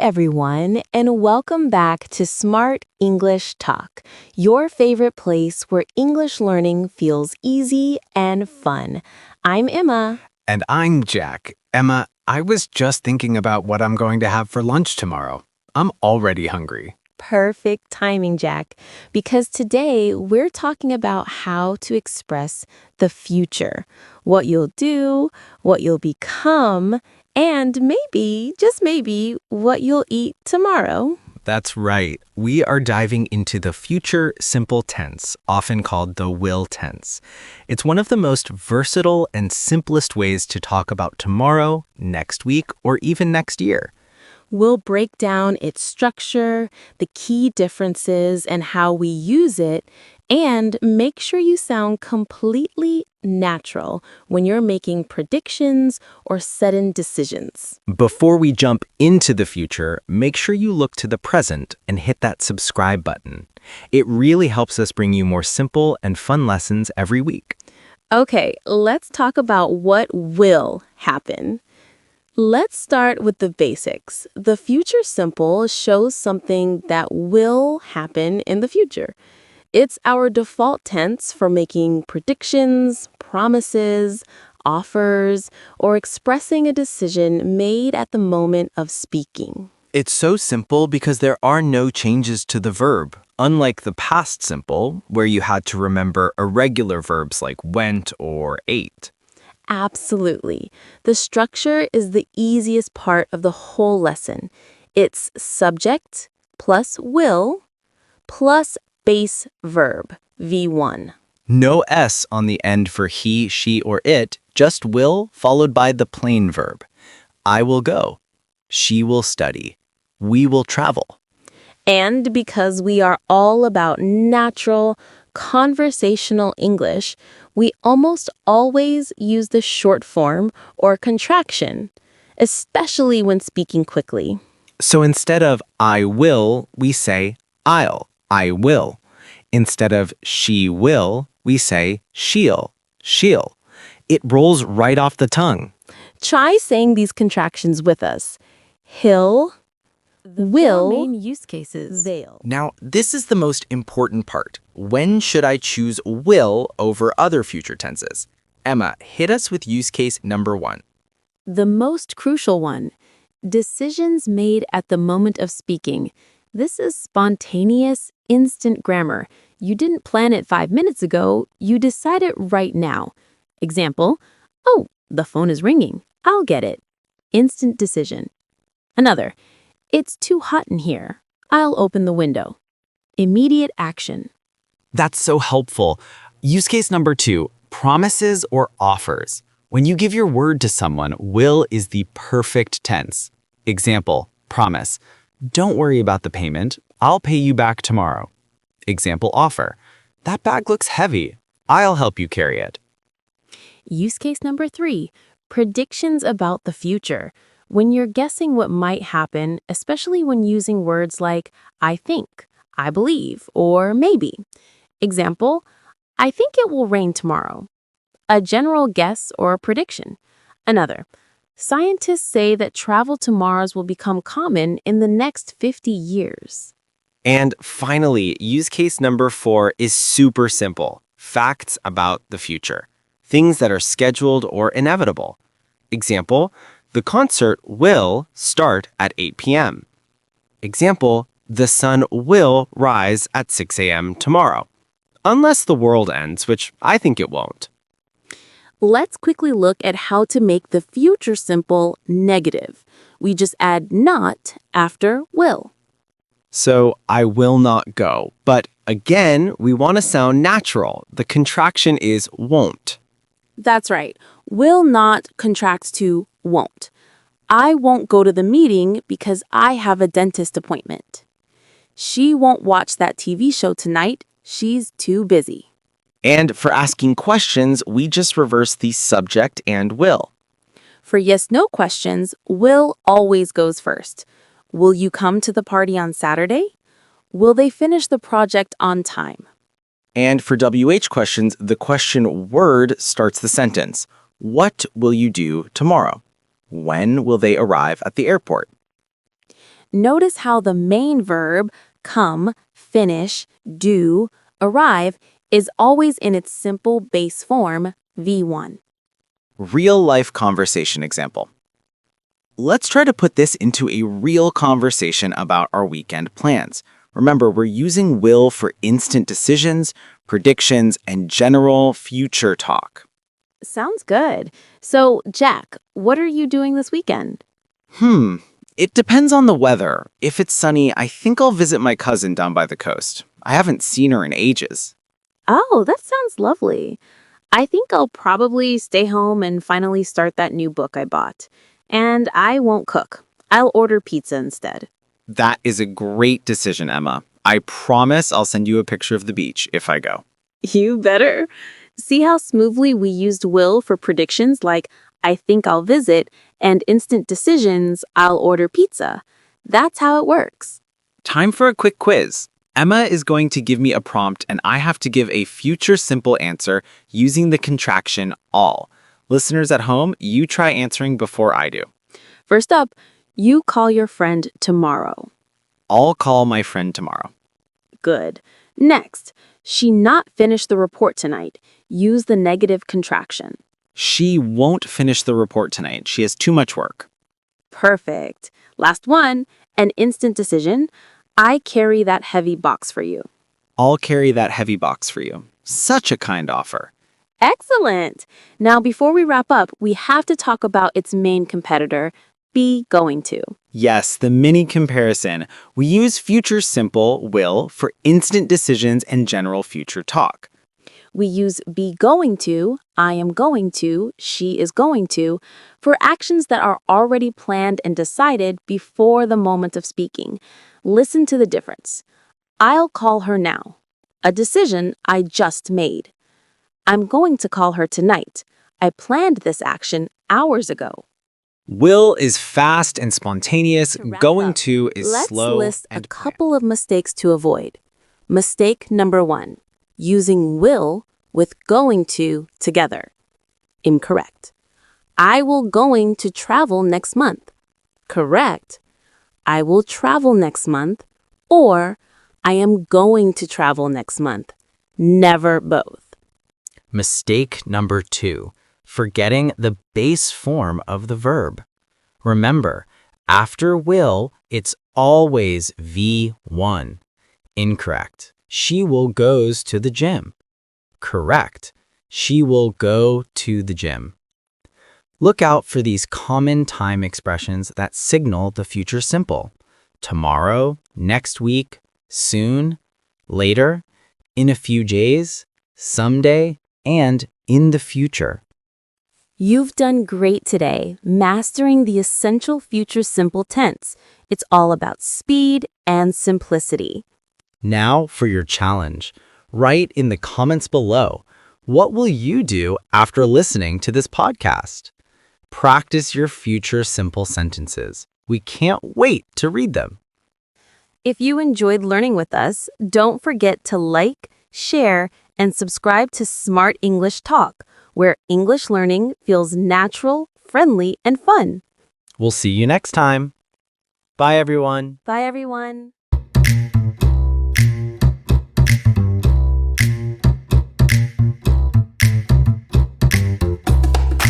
everyone, and welcome back to Smart English Talk, your favorite place where English learning feels easy and fun. I'm Emma. And I'm Jack. Emma, I was just thinking about what I'm going to have for lunch tomorrow. I'm already hungry. Perfect timing, Jack, because today we're talking about how to express the future, what you'll do, what you'll become, and maybe, just maybe, what you'll eat tomorrow. That's right. We are diving into the future simple tense, often called the will tense. It's one of the most versatile and simplest ways to talk about tomorrow, next week, or even next year. We'll break down its structure, the key differences, and how we use it, and make sure you sound completely natural when you're making predictions or sudden decisions. Before we jump into the future, make sure you look to the present and hit that subscribe button. It really helps us bring you more simple and fun lessons every week. Okay, let's talk about what will happen. Let's start with the basics. The future simple shows something that will happen in the future. It's our default tense for making predictions, promises, offers, or expressing a decision made at the moment of speaking. It's so simple because there are no changes to the verb, unlike the past simple, where you had to remember irregular verbs like went or ate. Absolutely. The structure is the easiest part of the whole lesson. It's subject plus will plus base verb, V1. No S on the end for he, she, or it, just will followed by the plain verb. I will go. She will study. We will travel. And because we are all about natural, conversational English, we almost always use the short form or contraction, especially when speaking quickly. So instead of I will, we say I'll, I will. Instead of she will, we say she'll. It rolls right off the tongue. Try saying these contractions with us. He'll, will, main use cases. they'll. Now, this is the most important part. When should I choose will over other future tenses? Emma, hit us with use case number 1. The most crucial one, decisions made at the moment of speaking. This is spontaneous, instant grammar. You didn't plan it 5 minutes ago, you decide it right now. Example, oh, the phone is ringing. I'll get it. Instant decision. Another, it's too hot in here. I'll open the window. Immediate action. That's so helpful. Use case number 2, promises or offers. When you give your word to someone, will is the perfect tense. Example, promise. Don't worry about the payment. I'll pay you back tomorrow. Example, offer. That bag looks heavy. I'll help you carry it. Use case number 3, predictions about the future. When you're guessing what might happen, especially when using words like I think, I believe, or maybe. Example, I think it will rain tomorrow. A general guess or prediction. Another, scientists say that travel to Mars will become common in the next 50 years. And finally, use case number 4 is super simple. Facts about the future. Things that are scheduled or inevitable. Example, the concert will start at 8 p.m. Example, the sun will rise at 6 a.m. tomorrow. Unless the world ends, which I think it won't. Let's quickly look at how to make the future simple negative. We just add not after will. So, I will not go. But again, we want to sound natural. The contraction is won't. That's right. Will not contracts to won't. I won't go to the meeting because I have a dentist appointment. She won't watch that TV show tonight. She's too busy. And for asking questions, we just reverse the subject and will. For yes-no questions, will always goes first. Will you come to the party on Saturday? Will they finish the project on time? And for WH questions, the question word starts the sentence. What will you do tomorrow? When will they arrive at the airport? Notice how the main verb, come, finish, do, arrive, is always in its simple base form, V1. Real-life conversation example. Let's try to put this into a real conversation about our weekend plans. Remember, we're using will for instant decisions, predictions, and general future talk. Sounds good. So, Jack, what are you doing this weekend? It depends on the weather. If it's sunny, I think I'll visit my cousin down by the coast. I haven't seen her in ages. Oh, that sounds lovely. I think I'll probably stay home and finally start that new book I bought. And I won't cook. I'll order pizza instead. That is a great decision, Emma. I promise I'll send you a picture of the beach if I go. You better. See how smoothly we used will for predictions like, I think I'll visit, and instant decisions, I'll order pizza. That's how it works. Time for a quick quiz. Emma is going to give me a prompt and I have to give a future simple answer using the contraction all. Listeners at home, you try answering before I do. First up, you call your friend tomorrow. I'll call my friend tomorrow. Good. Next, she not finished the report tonight. Use the negative contraction. She won't finish the report tonight. She has too much work. Perfect. Last one, an instant decision. I carry that heavy box for you. I'll carry that heavy box for you. Such a kind offer. Excellent. Now, before we wrap up, we have to talk about its main competitor, be going to. Yes, the mini comparison. We use future simple, will, for instant decisions and general future talk. We use be going to, I am going to, she is going to, for actions that are already planned and decided before the moment of speaking. Listen to the difference. I'll call her now. A decision I just made. I'm going to call her tonight. I planned this action hours ago. Will is fast and spontaneous. To wrap Going up, to is Let's slow list and a couple of mistakes to avoid. Mistake number 1. Using will with going to together. Incorrect. I will going to travel next month. Correct. I will travel next month. Or I am going to travel next month. Never both. Mistake number 2, forgetting the base form of the verb. Remember, after will, it's always V1. Incorrect. She will goes to the gym. Correct. She will go to the gym. Look out for these common time expressions that signal the future simple. Tomorrow, next week, soon, later, in a few days, someday, and in the future. You've done great today, mastering the essential future simple tense. It's all about speed and simplicity. Now for your challenge. Write in the comments below, what will you do after listening to this podcast? Practice your future simple sentences. We can't wait to read them. If you enjoyed learning with us, don't forget to like, share, and subscribe to Smart English Talk, where English learning feels natural, friendly, and fun. We'll see you next time. Bye, everyone. Bye, everyone.